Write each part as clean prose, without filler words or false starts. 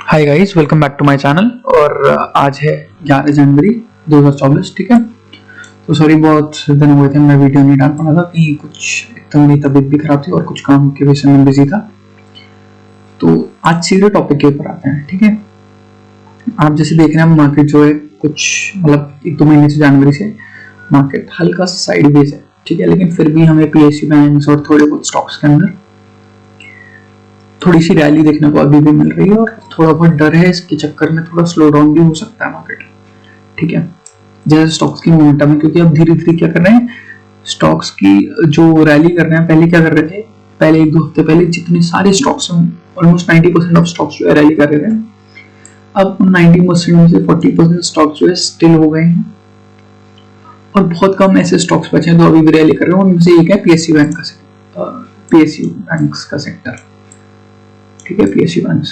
Hi guys, welcome back to my channel. और आज है 11 जनवरी 2024। ठीक है, तो सॉरी बहुत दिन हुए थे, मैं वीडियो नहीं डाल पा रहा था, कहीं कुछ एकदम मेरी तबीयत भी खराब थी और कुछ काम की वजह से मैं बिजी था। तो आज सीधे टॉपिक के ऊपर आते हैं। ठीक है, आप जैसे देख रहे हैं मार्केट जो है कुछ मतलब 1-2 महीने से, जनवरी से मार्केट हल्का सा साइडवेज है। ठीक है, लेकिन फिर भी हमें पीएसयू बैंक्स और थोड़े बहुत स्टॉक्स के अंदर थोड़ी सी रैली देखने को अभी भी मिल रही है और थोड़ा बहुत डर है इसके चक्कर में थोड़ा स्लो डाउन भी हो सकता है मार्केट। ठीक है, जैसे स्टॉक्स की मोमेंटम है, क्योंकि अब धीरे धीरे क्या कर रहे हैं, स्टॉक्स की जो रैली कर रहे हैं, पहले क्या कर रहे थे, पहले 1-2 हफ्ते पहले जितने सारे स्टॉक्स हैं ऑलमोस्ट 90% ऑफ स्टॉक्स जो है रैली कर रहे थे। अब 90% में से 40% स्टॉक्स जो है स्टिल हो गए हैं और बहुत कम ऐसे स्टॉक्स बचे हैं जो अभी भी रैली कर रहे हैं। उनमें से एक है पीएसयू बैंक का पीएसयू बैंक्स का सेक्टर। ठीक है, पीएसयू बैंक्स।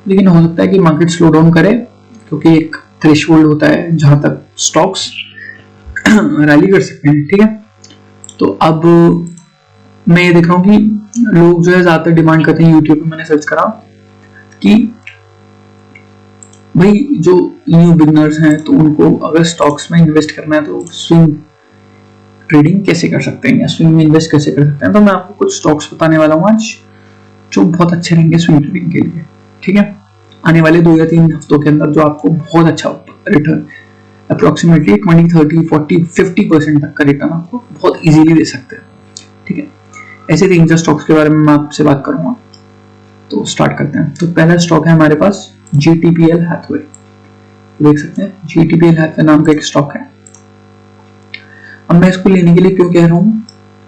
लेकिन हो सकता है कि मार्केट स्लो डाउन करे, क्योंकि एक थ्रेशोल्ड होता है जहां तक स्टॉक्स रैली कर सकते हैं। ठीक है, तो अब मैं ये देख रहा हूँ कि लोग जो है ज्यादातर डिमांड करते हैं, यूट्यूब पे मैंने सर्च करा कि भाई जो न्यू बिगनर्स हैं तो उनको अगर स्टॉक्स में इन्वेस्ट करना है तो स्विंग ट्रेडिंग कैसे कर सकते हैं या स्विंग में इन्वेस्ट कैसे कर सकते हैं। तो मैं आपको कुछ स्टॉक्स बताने वाला हूँ आज जो बहुत अच्छे रहेंगे स्विंग ट्रेडिंग के लिए। ठीक है, आने वाले 2 या 3 हफ्तों के अंदर जो आपको बहुत अच्छा रिटर्न, अप्रोक्सीमेटली 20, 30, 40, 50% तक का रिटर्न आपको बहुत इजीली दे सकते हैं। ठीक है, ऐसे 3-4 स्टॉक्स के बारे में मैं आपसे बात करूंगा। तो स्टार्ट करते हैं। तो पहला स्टॉक है हमारे पास GTPL हैथवे। देख सकते हैं GTPL हैथवे नाम का एक स्टॉक है। अब मैं इसको लेने के लिए क्यों कह रहा हूं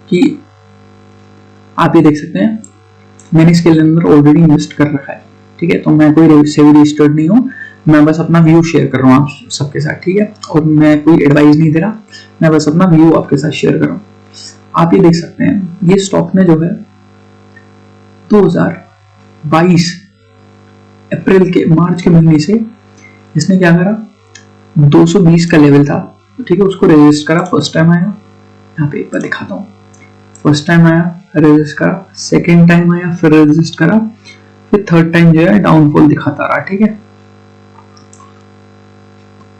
कि आप ये देख सकते हैं मैंने इसके अंदर ऑलरेडी इन्वेस्ट कर रखा है। ठीक है, तो मैं कोई सेबी रजिस्टर्ड नहीं हूँ, मैं बस अपना व्यू शेयर कर रहा हूँ आप सबके साथ। ठीक है, और मैं कोई एडवाइस नहीं दे रहा, मैं बस अपना व्यू आपके साथ शेयर कर रहा हूँ। आप ये देख सकते हैं ये स्टॉक ने जो है 2022 अप्रैल के मार्च के महीने से इसने क्या करा, 220 का लेवल था। ठीक है, उसको रजिस्ट करा, फर्स्ट टाइम आया, यहाँ पे एक बार दिखाता हूँ, फर्स्ट टाइम आया रेजिस्ट करा, सेकेंड टाइम आया फिर रेजिस्ट करा, फिर थर्ड टाइम जो है डाउनफॉल दिखाता रहा। ठीक है,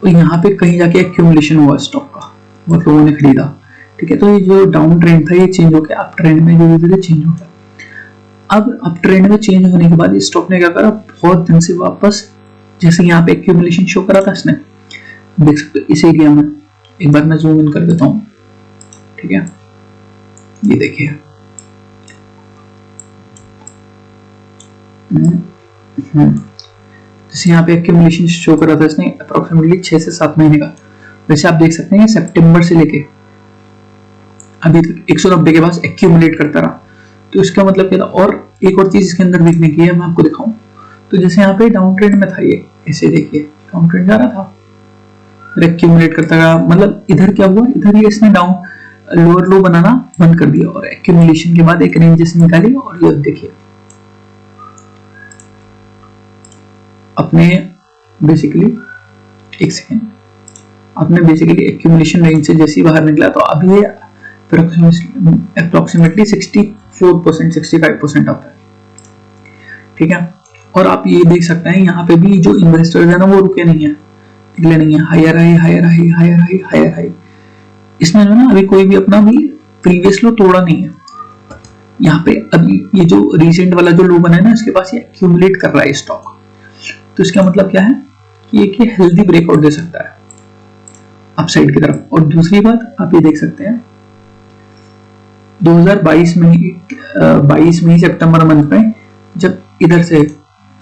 तो यहाँ पे कहीं जाके एक्यूमुलेशन हुआ स्टॉक का और लोगों ने खरीदा। ठीक है, तो ये जो डाउन ट्रेंड था ये चेंज हो गया अप ट्रेंड में, धीरे धीरे चेंज हो गया। अब अप ट्रेंड में चेंज होने के बाद इस स्टॉक ने क्या करा, बहुत दिन से वापस जैसे यहाँ पे एक्यूमुलेशन शो करा था इसने, देख सकते हो इस एरिया में, एक बार मैं जूम इन कर देता हूँ। ठीक है, ये देखिए जैसे यहाँ पे एक्यूमुलेशन शो कर रहा था इसने अप्रोक्सीमेटली 6 से 7 महीने का। वैसे आप देख सकते हैं सितंबर से लेके अभी तक 190 के पास एक्यूमुलेट करता रहा। तो इसका मतलब क्या था, और एक और चीज इसके अंदर देखने की है, मैं आपको दिखाऊं। तो जैसे यहाँ पे डाउन ट्रेंड में था, ये ऐसे देखिए डाउन ट्रेंड जा रहा था, एक्यूमुलेट करता रहा। मतलब इधर क्या हुआ, इधर ये इसने डाउन लोअर लो बनाना बंद कर दिया और एक्यूमुलेशन के बाद एक रेंजेस निकाली। और ये देखिए अपने बेसिकली एक सेकेंड, अपने बेसिकली एक्यूमुलेशन रेंज से जैसे ही बाहर निकला तो अभी ये अप्रोक्सीमेटली 64%, 65% आता है। ठीक है, और आप ये देख सकते हैं यहाँ पे भी जो इन्वेस्टर्स है ना वो रुके नहीं है, निकले नहीं है, higher high higher high higher high higher high. इसमें ना अभी कोई भी अपना भी प्रीवियस लो तोड़ा नहीं है। यहाँ पे अभी ये जो रिसेंट वाला जो लो बना है ना, इसके पास ये एक्यूमुलेट कर रहा है स्टॉक। तो इसका मतलब क्या है कि एक ये हेल्दी ब्रेकआउट दे सकता है अपसाइड की तरफ। और दूसरी बात आप ये देख सकते हैं 2022 में ही सितंबर मंथ में जब इधर से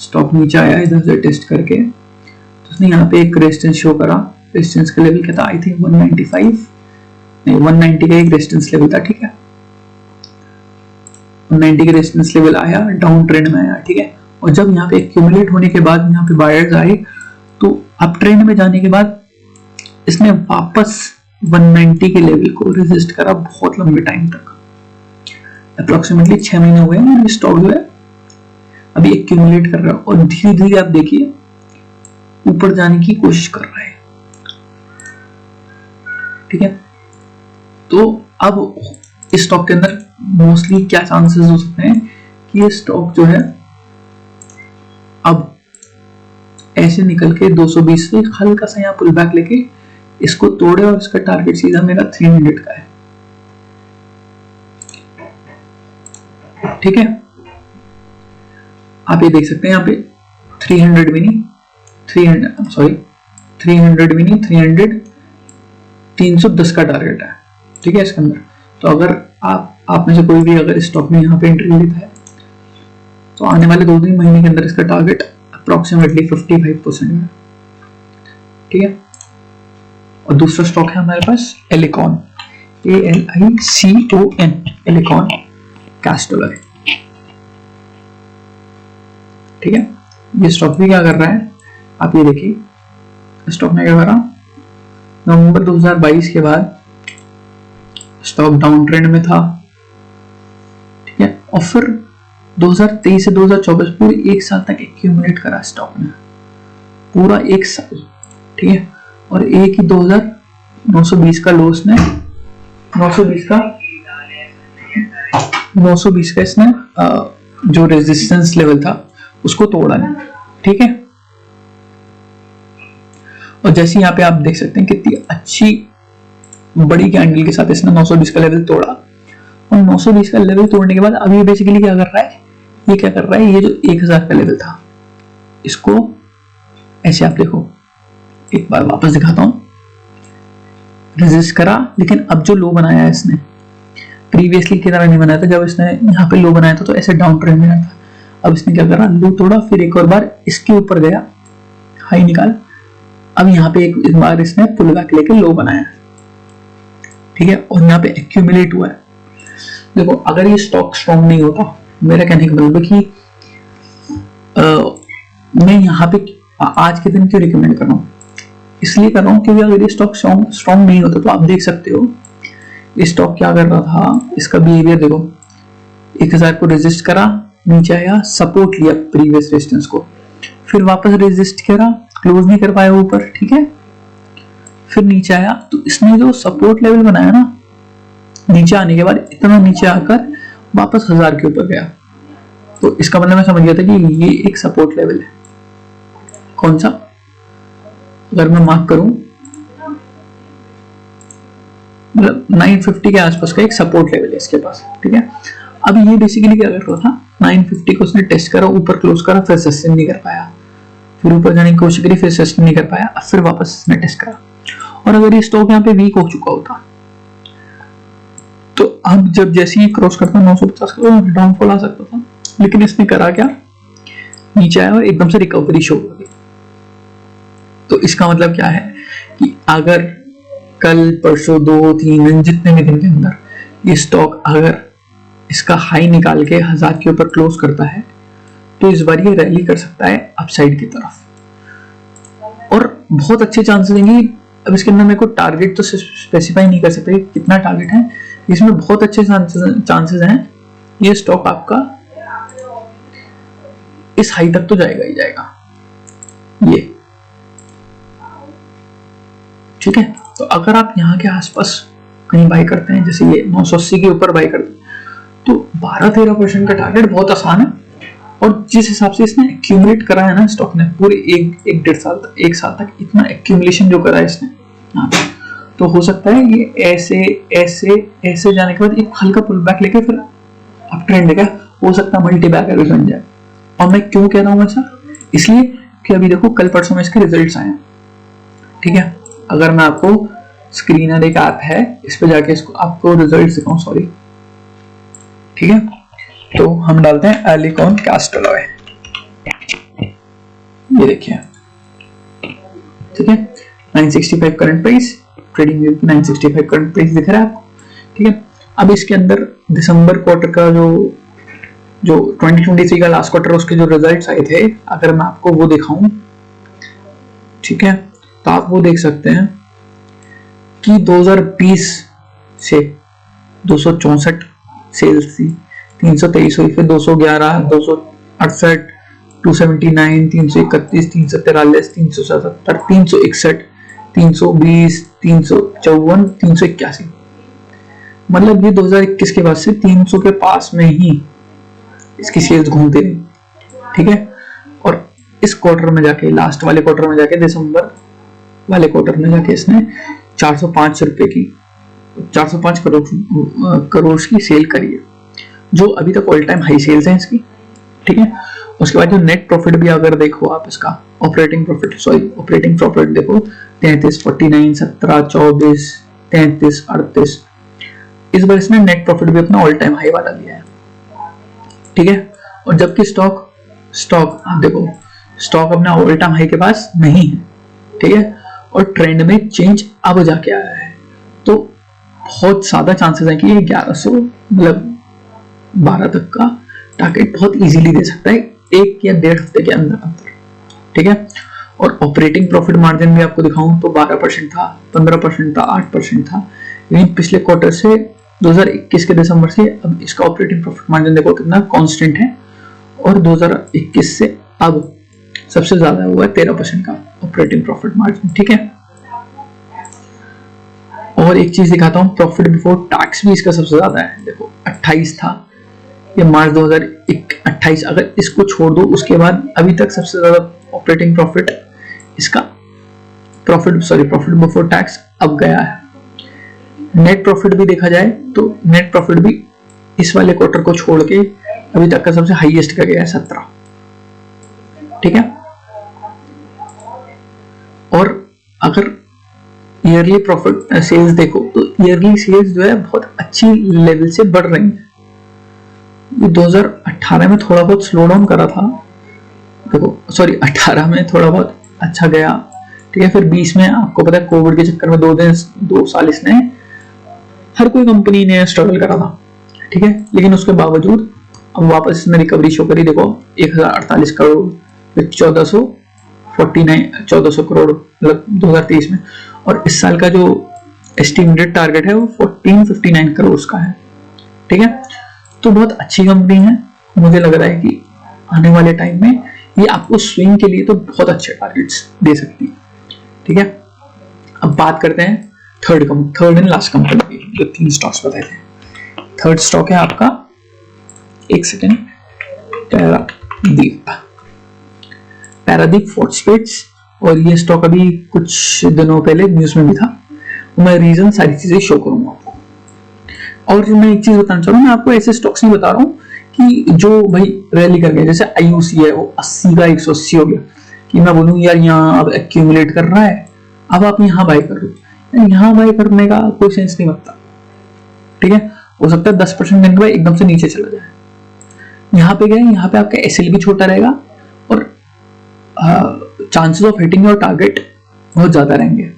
स्टॉक नीचे आया, इधर से टेस्ट करके, तो उसने यहाँ पे एक रेजिस्टेंस शो करा। रेजिस्टेंस का लेवल क्या था, आई थिंक 195 नहीं 190 का एक रेजिस्टेंस लेवल था। ठीक है, 190 का रेजिस्टेंस लेवल आया, डाउन ट्रेंड में आया। ठीक है, और जब यहाँ पे एक्यूमुलेट होने के बाद यहाँ पे बायर्स आए तो अप ट्रेंड में जाने के बाद इसने वापस 190 के लेवल को रेजिस्ट करा बहुत लंबे टाइम तक, अप्रोक्सीमेटली 6 महीने हुए हैं। स्टॉक जो है अभी एक्यूमुलेट कर रहा है और धीरे धीरे आप देखिए ऊपर जाने की कोशिश कर रहा है। ठीक है, तो अब इस स्टॉक के अंदर मोस्टली क्या चांसेस हो सकते हैं कि ये स्टॉक जो है अब ऐसे निकल के 220 से हल्का सा यहाँ पुल बैक लेके इसको तोड़े और इसका टारगेट सीधा मेरा 300 का है। ठीक है, आप ये देख सकते हैं यहाँ पे 300 भी नहीं, 310 का टारगेट है। ठीक है, इसके अंदर तो अगर आप में से कोई भी अगर स्टॉक में यहाँ पे एंट्री लेता है तो आने वाले 2-3 महीने के अंदर इसका टारगेट अप्रोक्सीमेटली 55% है। ठीक है, और दूसरा स्टॉक है हमारे पास एलिकॉन, ALICON, एलिकॉन कैस्टोलॉय। ठीक है, ये स्टॉक भी क्या कर रहा है, आप ये देखिए स्टॉक ने क्या करा, नवंबर 2022 के बाद स्टॉक डाउन ट्रेंड में था। ठीक है, और फिर 2023 से 2024 पूरे एक साल तक एक्यूमुलेट करा स्टॉक ने, पूरा एक साल। ठीक है, और एक ही 920 का लोस ने 920 का इसने जो रेजिस्टेंस लेवल था उसको तोड़ा नहीं। ठीक है, और जैसे यहाँ पे आप देख सकते हैं कितनी अच्छी बड़ी कैंडल के साथ इसने 920 का लेवल तोड़ा, और 920 का लेवल तोड़ने के बाद अभी बेसिकली क्या कर रहा है, ये क्या कर रहा है, ये जो 1000 का लेवल था इसको ऐसे आप देखो, एक बार वापस दिखाता हूं, रेजिस्ट करा, लेकिन अब जो लो बनाया है इसने, प्रीवियसली की तरह नहीं बनाया था। जब इसने यहाँ पे लो बनाया था तो ऐसे डाउन ट्रेंड में था, अब इसने क्या करा, लो तोड़ा, फिर एक और बार इसके ऊपर गया, हाई निकाल, अब यहाँ पे एक बार इसने पुल बैक लेके लो बनाया। ठीक है, और यहाँ पे एक्यूमुलेट हुआ है। देखो अगर ये स्टॉक स्ट्रॉन्ग नहीं होता, मेरा कहने का मतलब है कि मैं यहाँ पे आज के दिन क्यों रिकमेंड कर रहा हूँ, इसलिए कर रहा हूँ क्योंकि अगर ये स्टॉक स्ट्रॉन्ग नहीं होता तो आप देख सकते हो स्टॉक क्या कर रहा था, इसका बिहेवियर देखो, 1000 को रेजिस्ट करा, नीचे आया, सपोर्ट लिया प्रीवियस रेजिस्टेंस को, फिर वापस रेजिस्ट करा, क्लोज नहीं कर पाया ऊपर। ठीक है, फिर नीचे आया, तो इसने जो सपोर्ट लेवल बनाया ना, नीचे आने के बाद इतना नीचे आकर वापस 1000 के ऊपर गया, तो इसका मतलब मैं समझ गया था कि ये एक सपोर्ट लेवल है। कौन सा, अगर मैं मार्क करूं, मतलब 950 के आसपास का एक सपोर्ट लेवल है इसके पास। ठीक है, अब ये बेसिकली क्या कर रहा था, 950 को उसने टेस्ट करा, ऊपर क्लोज करा, फिर सस्टेन नहीं कर पाया, फिर ऊपर जाने की कोशिश करी, फिर सस्टेन नहीं कर पाया, फिर वापस इसने टेस्ट करा। और अगर ये स्टॉक यहाँ पे वीक हो चुका होता तो अब जब जैसे ही क्रॉस करता 950 का डाउनफॉल आ सकता था, लेकिन इसने करा क्या, नीचे आया और एकदम से रिकवरी शो हो गई। तो इसका मतलब क्या है कि अगर कल परसों 2-3 दिन जितने भी दिन के अंदर ये स्टॉक अगर इसका हाई निकाल के 1000 के ऊपर क्लोज करता है तो इस बार ये रैली कर सकता है अपसाइड की तरफ, और बहुत अच्छे चांसेस देंगे। अब इसके अंदर मेरे को टारगेट तो स्पेसिफाई नहीं कर सकते कितना टारगेट है, इसमें बहुत अच्छे चांसेस हैं ये स्टॉक आपका इस हाई तक तो जाएगा ही जाएगा ये। ठीक है, तो अगर आप यहाँ के आसपास कहीं बाई करते हैं, जैसे ये 980 के ऊपर बाई करते हैं, तो 12-13% का टारगेट बहुत आसान है। और जिस हिसाब से इसने एक्यूमुलेट करा है ना स्टॉक ने, पूरे एक साल तक इतना एक्यूमुलेशन जो करा है इसने यहाँ पे, तो हो सकता है ये ऐसे ऐसे ऐसे जाने के बाद एक हल्का पुल बैक लेके फिर अप ट्रेंड लेगा, हो सकता है मल्टी बैगर भी बन जाए। और मैं क्यों कह रहा हूँ ऐसा, इसलिए कि अभी देखो कल परसों में इसके रिजल्ट्स आए हैं। ठीक है, अगर मैं आपको स्क्रीनर एक ऐप है, इस पे जाके इसको आपको रिजल्ट्स दिखाऊं, सॉरी। ठीक है, तो हम डालते हैं एलिकॉन कैस्टोलॉय, ये देखिए। ठीक है, 965 current price, trading view 965 current price दिख रहा है आपको। ठीक है, अब इसके अंदर दिसंबर क्वार्टर का जो 2023 का लास्ट क्वार्टर, उसके जो रिजल्ट्स आए थे, अगर मैं आपको वो दिखाऊं, ठीक है, तो आप वो देख सकते हैं कि 2020 से 264 सेल्स थी, 323 हुई, फिर 211, 268, 279, 331, 343, 377, 361, 320, 354, 381। मतलब ये 2021 के बाद से 300 के पास में ही इसकी सेल्स घूमते रही। ठीक है, और इस क्वार्टर में जाके, लास्ट वाले क्वार्टर में जाके, दिसंबर वाले क्वार्टर में जाके इसने 405 रुपए की 405 करोड़ की सेल करी है, जो अभी तक ऑल टाइम हाई सेल्स है इसकी। ठीक है, उसके बाद जो नेट प्रॉफिट भी अगर देखो आप इसका, ऑपरेटिंग प्रॉफिट देखो 33, 49, 17, 24, 33, 38, इस बार इसने नेट प्रॉफिट भी अपना ऑल टाइम हाई वाला लिया है। ठीक है, और जबकि स्टॉक आप देखो, स्टॉक अपना ऑल टाइम हाई के पास नहीं है। ठीक है, और ट्रेंड में चेंज अब जाके आया है, तो बहुत ज्यादा चांसेस है कि ये 1100 मतलब 12 तक का टारगेट बहुत इजीली दे सकता है 1 या 1.5 हफ्ते के अंदर। ठीक है, और ऑपरेटिंग प्रॉफिट मार्जिन भी आपको दिखाऊं तो 12% था, 15% था, 8% था, लेकिन पिछले क्वार्टर से 2021 के दिसंबर से अब इसका ऑपरेटिंग प्रॉफिट मार्जिन देखो कितना कांस्टेंट है, और 2021 से अब सबसे ज्यादा हुआ है 13% का ऑपरेटिंग प्रॉफिट मार्जिन। ठीक है, और एक चीज दिखाता हूं, प्रॉफिट बिफोर टैक्स भी इसका सबसे ज्यादा है। देखो 28 था ये मार्च 2028, अगर इसको छोड़ दो उसके बाद अभी तक सबसे ज्यादा ऑपरेटिंग प्रॉफिट इसका प्रॉफिट बिफोर टैक्स अब गया है। नेट प्रॉफिट भी देखा जाए तो नेट प्रॉफिट भी इस वाले क्वार्टर को छोड़ के अभी तक का सबसे हाईएस्ट का गया है 17। ठीक है, और अगर ईयरली प्रॉफिट सेल्स देखो तो ईयरली सेल्स जो है बहुत अच्छी लेवल से बढ़ रही है। 2018 में थोड़ा बहुत स्लो डाउन करा था, देखो 18 में थोड़ा बहुत अच्छा गया। ठीक है, फिर 20 में आपको पता है कोविड के चक्कर में 2 साल इसने हर कोई कंपनी ने स्ट्रगल करा था। ठीक है, लेकिन उसके बावजूद अब वापस इसने रिकवरी शो करी। देखो 1048 करोड़, फिर 1400 करोड़ मतलब 2023 में, और इस साल का जो एस्टिमेटेड टारगेट है वो 1459 करोड़ का है। ठीक है, तो बहुत अच्छी कंपनी है। मुझे लग रहा है कि आने वाले टाइम में ये आपको स्विंग के लिए तो बहुत अच्छे टारगेट्स दे सकती है। ठीक है, अब बात करते हैं थर्ड एंड लास्ट कंपनी की, जो 3 स्टॉक्स बताए थे। थर्ड स्टॉक है आपका, एक सेकेंड, पैरादीप फॉस्फेट्स, और ये स्टॉक अभी कुछ दिनों पहले न्यूज में भी था। मैं रीजन सारी चीजें शो करूंगा आपको। और मैं एक चीज बताना चाह रहा हूँ, मैं आपको ऐसे स्टॉक्स नहीं बता रहा हूँ कि जो भाई रैली कर गए, जैसे आईयूसी है वो 80 का 180 हो गया, कि मैं बोलूँ यार यहाँ अब एक्यूमुलेट कर रहा है, अब आप यहाँ बाय कर लो। यहाँ बाय करने का कोई सेंस नहीं बनता। ठीक है, हो सकता है 10% दिन के बाद एकदम से नीचे चला जाए। यहाँ पे गए, यहाँ पे आपका एसएल भी छोटा रहेगा, और chances of hitting your target बहुत ज्यादा रहेंगे।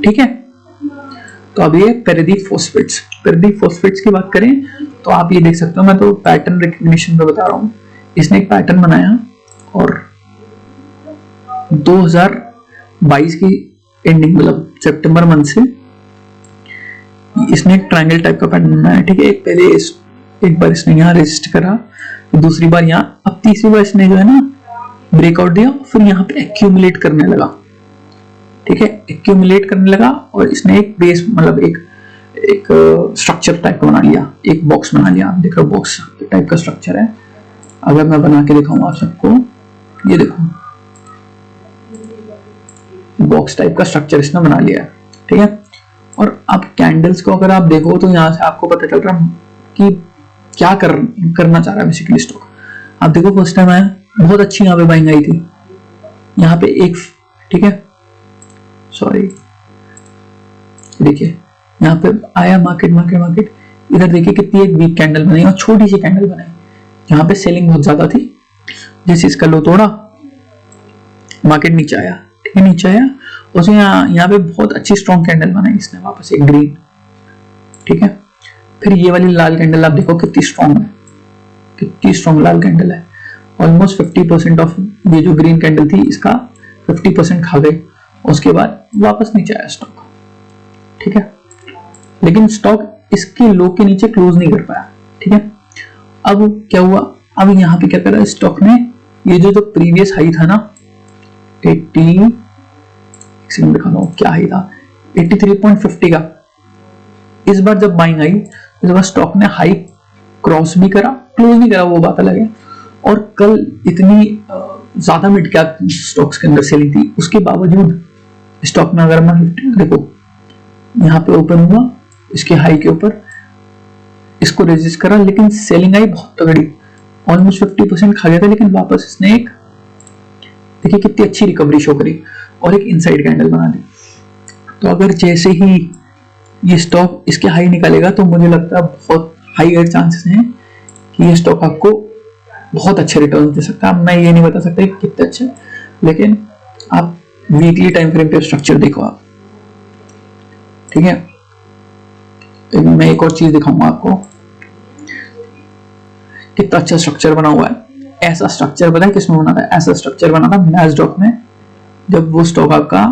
ठीक है, तो अब ये पैरादीप फॉस्फेट्स की बात करें तो आप ये देख सकते हो, मैं तो पैटर्न रिकग्निशन पे बता रहा हूँ। इसने एक पैटर्न बनाया और 2022 की एंडिंग मतलब सितंबर मंथ से इसने एक ट्रायंगल टाइप का पैटर्न बनाया। ठीक है, एक बार इसने यहाँ रेजिस्ट करा, दूसरी बार यहाँ, अब तीसरी बार इसने जो है ना ब्रेकआउट दिया, फिर यहाँ पे एक्यूमुलेट करने लगा। ठीक है, एक्यूमुलेट करने लगा और इसने एक बेस मतलब एक स्ट्रक्चर टाइप का बना लिया, एक बॉक्स बना लिया। देख रहे हो बॉक्स टाइप का स्ट्रक्चर है। अगर मैं बना के दिखाऊं आप सबको, ये देखो बॉक्स टाइप का स्ट्रक्चर इसने बना लिया है। ठीक है, और अब कैंडल्स को अगर आप देखो तो यहाँ से आपको पता चल रहा है कि क्या करना चाह रहा है बेसिकली स्टॉक। आप देखो फर्स्ट टाइम आया, बहुत अच्छी यहाँ पे बाइंग आई थी, यहाँ पे एक, ठीक है सॉरी, देखिए यहाँ पे आया मार्केट, इधर देखिए कितनी एक वीक कैंडल बनाई और छोटी सी कैंडल बनाई। यहाँ पे सेलिंग बहुत ज्यादा थी, जैसे इसका लो तोड़ा, मार्केट नीचे आया। ठीक है, नीचे आया, उसे यहाँ पे बहुत अच्छी स्ट्रॉन्ग कैंडल बनाई इसने, वापस एक ग्रीन। ठीक है, फिर ये वाली लाल कैंडल आप देखो कितनी स्ट्रॉन्ग है, कितनी स्ट्रॉन्ग लाल कैंडल है। ऑलमोस्ट 50% ऑफ ये जो ग्रीन कैंडल थी इसका 50% खा गई। उसके बाद वापस नीचे आया स्टॉक। ठीक है, लेकिन स्टॉक इसके लो के नीचे क्लोज नहीं कर पाया। ठीक है, अब क्या हुआ, अब यहाँ पे क्या करा स्टॉक ने, ये जो प्रीवियस हाई था ना 80, क्या हाई था 83.50 का, इस बार जब बाइंग आई, इस बार स्टॉक ने हाई क्रॉस भी करा, क्लोज नहीं करा, वो बात अलग है। और कल इतनी ज्यादा मिड कैप स्टॉक्स के अंदर सेलिंग थी, उसके बावजूद स्टॉक में अगर मैं देखो यहाँ पे ओपन हुआ इसके हाई के ऊपर, इसको रेजिस्ट करा, लेकिन सेलिंग आई बहुत तगड़ी, ऑलमोस्ट 50% खा गया था, लेकिन वापस इसने एक देखिए कितनी अच्छी रिकवरी शो करी और एक इनसाइड कैंडल बना दी। तो अगर जैसे ही ये स्टॉक इसके हाई निकालेगा तो मुझे लगता है बहुत हाईयर चांसेस हैं कि ये स्टॉक आपको बहुत अच्छे रिटर्न दे सकता है। मैं ये नहीं बता सकता कि कितने अच्छे, लेकिन आप वीकली टाइम फ्रेम पे स्ट्रक्चर देखो आप, ठीक है। मैं एक और चीज दिखाऊंगा आपको, कितना अच्छा स्ट्रक्चर बना हुआ है। ऐसा स्ट्रक्चर पता है किसमें बना था? ऐसा स्ट्रक्चर बना था नैस्डॉक में, जब वो स्टॉक आपका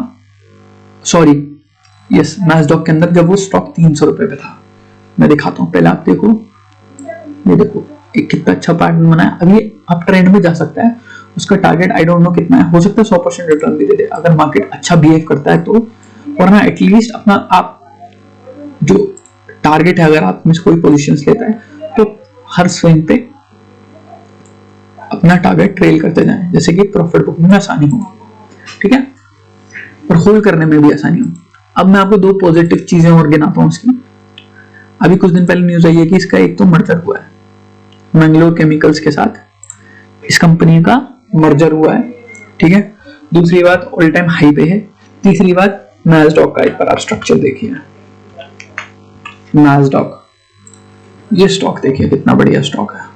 नैस्डॉक के अंदर जब वो स्टॉक 300 रुपए पे था। मैं दिखाता हूँ, पहले आप देखो, ये देखो एक कितना अच्छा पैटर्न बना है। अब ये अप ट्रेंड में जा सकता है, उसका टारगेट आई डोंट नो कितना है, हो सकता है 100% रिटर्न भी दे दे अगर मार्केट अच्छा बिहेव करता है तो, वरना एटलीस्ट अपना आप जो टारगेट है, अगर आप में से कोई पोजीशंस लेता है तो हर स्विंग पे अपना टारगेट ट्रेल करते जाएं, जैसे कि प्रॉफिट बुकिंग में आसानी हो, ठीक है, और होल्ड करने में भी आसानी हो। अब मैं आपको दो पॉजिटिव चीजें और गिनाता हूं इसकी। अभी कुछ दिन पहले न्यूज आई है कि इसका एक तो मर्जर हुआ है मैंगलोर केमिकल्स के साथ, इस कंपनी का मर्जर हुआ है, ठीक है। दूसरी बात ऑल टाइम हाई पे है। तीसरी बात नैस्डॉक का एक बार आप स्ट्रक्चर देखिए, नैस्डॉक ये स्टॉक देखिए कितना बढ़िया स्टॉक है,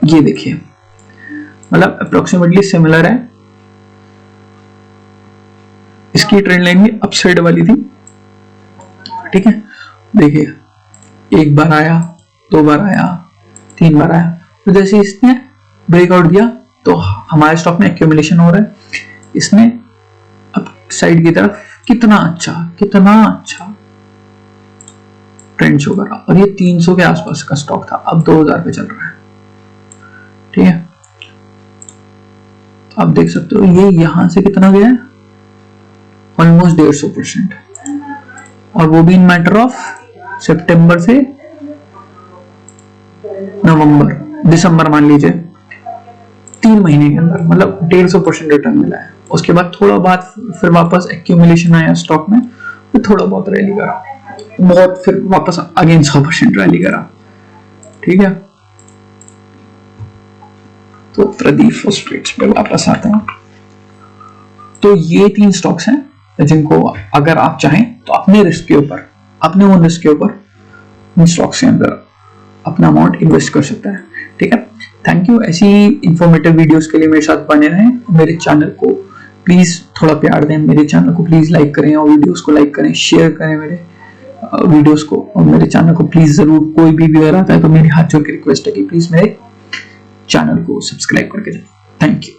ये देखिए, मतलब अप्रोक्सीमेटली सिमिलर है। इसकी ट्रेंड लाइन भी अपसाइड वाली थी, ठीक है। देखिए एक बार आया, दो बार आया, तीन बार आया, तो जैसे इसने ब्रेकआउट दिया तो हमारे स्टॉक में एक्यूमुलेशन हो रहा है। इसने अब साइड की तरफ कितना अच्छा ट्रेंड शो करा, और ये 300 के आसपास का स्टॉक था, अब 2000 पे चल रहा है, ठीक है। आप देख सकते हो ये यहां से कितना गया है, ऑलमोस्ट 150%, और वो भी इन मैटर ऑफ सितंबर से दिसंबर मान लीजिए 3 महीने के अंदर, मतलब 150% रिटर्न मिला है। उसके बाद थोड़ा बहुत फिर वापस एक्यूमुलेशन आया स्टॉक में, फिर थोड़ा बहुत रैली करा, बहुत फिर वापस अगेन 100% रैली करा, ठीक है। तो प्रदीप फॉस्फेट्स पे वापस आते हैं। तो ये 3 स्टॉक्स हैं जिनको अगर आप चाहें तो अपने रिस्क के ऊपर, अपने ओन रिस्क के ऊपर इन स्टॉक्स के अंदर अपना अमाउंट इन्वेस्ट कर सकता है, ठीक है। Thank you. ऐसी इंफॉर्मेटिव वीडियोस के लिए मेरे साथ बने रहें। मेरे चैनल को प्लीज थोड़ा प्यार दें, मेरे चैनल को प्लीज लाइक करें, और वीडियोस को लाइक करें, शेयर करें मेरे वीडियोस को, और मेरे चैनल को प्लीज जरूर, कोई भी व्यूअर आता है तो मेरी हाथ जोड़ के रिक्वेस्ट है कि प्लीज मेरे चैनल को सब्सक्राइब करके जाए। Thank you.